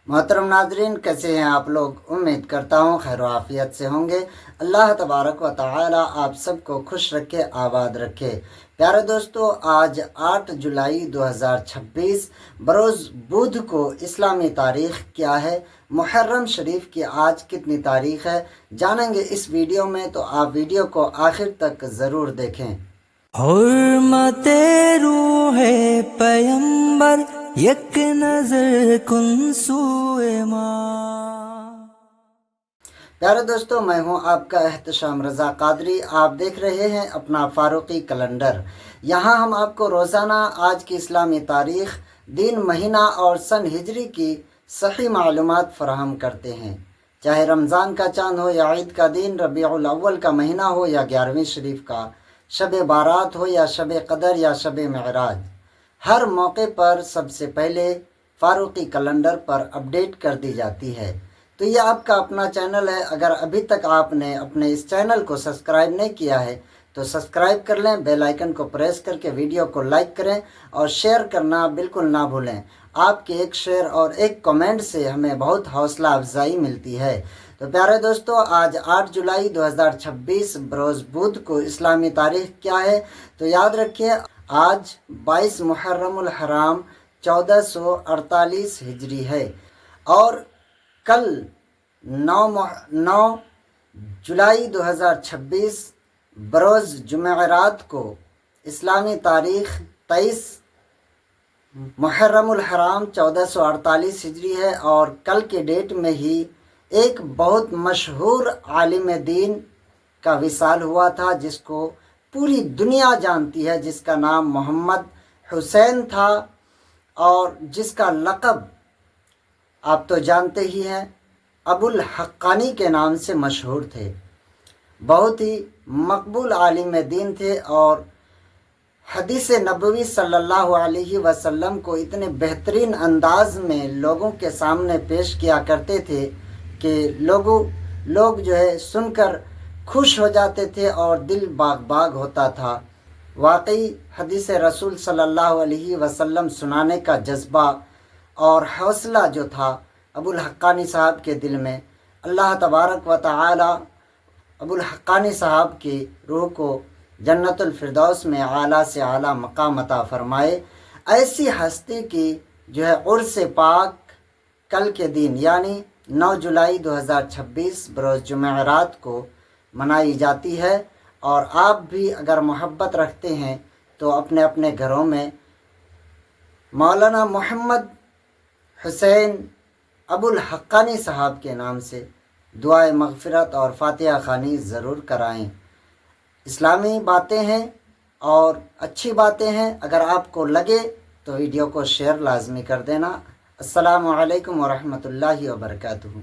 محترم ناظرین، کیسے ہیں آپ لوگ؟ امید کرتا ہوں خیر و عافیت سے ہوں گے۔ اللہ تبارک و تعالی آپ سب کو خوش رکھے، آباد رکھے۔ پیارے دوستو، آج 8 جولائی 2026 بروز بدھ کو اسلامی تاریخ کیا ہے؟ محرم شریف کی آج کتنی تاریخ ہے؟ جانیں گے اس ویڈیو میں، تو آپ ویڈیو کو آخر تک ضرور دیکھیں۔ حرمت روح پیمبر یک نظر کن سوئے ماں۔ پیارے دوستو، میں ہوں آپ کا احتشام رضا قادری۔ آپ دیکھ رہے ہیں اپنا فاروقی کیلنڈر۔ یہاں ہم آپ کو روزانہ آج کی اسلامی تاریخ، دن، مہینہ اور سن ہجری کی صحیح معلومات فراہم کرتے ہیں۔ چاہے رمضان کا چاند ہو یا عید کا دن، ربیع الاول کا مہینہ ہو یا 11ویں شریف کا، شب بارات ہو یا شب قدر یا شب معراج، ہر موقع پر سب سے پہلے فاروقی کیلنڈر پر اپڈیٹ کر دی جاتی ہے۔ تو یہ آپ کا اپنا چینل ہے۔ اگر ابھی تک آپ نے اپنے اس چینل کو سبسکرائب نہیں کیا ہے تو سبسکرائب کر لیں، بیل آئیکن کو پریس کر کے ویڈیو کو لائک کریں اور شیئر کرنا بالکل نہ بھولیں۔ آپ کے ایک شیئر اور ایک کمنٹ سے ہمیں بہت حوصلہ افزائی ملتی ہے۔ تو پیارے دوستو، آج 8 جولائی 2026 بروز بدھ کو اسلامی تاریخ کیا ہے؟ تو یاد رکھیے، آج 22 محرم الحرام 1448 ہجری ہے، اور کل 9 جولائی 2026 بروز جمعرات کو اسلامی تاریخ 23 محرم الحرام 1448 ہجری ہے، اور کل کے ڈیٹ میں ہی ایک بہت مشہور عالم دین کا وصال ہوا تھا، جس کو پوری دنیا جانتی ہے، جس کا نام محمد حسین تھا، اور جس کا لقب آپ تو جانتے ہی ہیں، ابو الحقانی کے نام سے مشہور تھے۔ بہت ہی مقبول عالم دین تھے، اور حدیث نبوی صلی اللہ علیہ وسلم کو اتنے بہترین انداز میں لوگوں کے سامنے پیش کیا کرتے تھے کہ لوگ جو ہے سن کر خوش ہو جاتے تھے اور دل باغ باغ ہوتا تھا۔ واقعی حدیث رسول صلی اللہ علیہ وسلم سنانے کا جذبہ اور حوصلہ جو تھا ابو الحقانی صاحب کے دل میں، اللہ تبارک و تعالی ابو الحقانی صاحب کی روح کو جنت الفردوس میں اعلیٰ سے اعلیٰ مقام عطا فرمائے۔ ایسی ہستی کی جو ہے عرس پاک کل کے دن یعنی 9 جولائی 2026 بروز جمعرات کو منائی جاتی ہے، اور آپ بھی اگر محبت رکھتے ہیں تو اپنے اپنے گھروں میں مولانا محمد حسین ابو الحقانی صاحب کے نام سے دعائے مغفرت اور فاتحہ خوانی ضرور کرائیں۔ اسلامی باتیں ہیں اور اچھی باتیں ہیں، اگر آپ کو لگے تو ویڈیو کو شیئر لازمی کر دینا۔ السلام علیکم ورحمۃ اللہ وبرکاتہ۔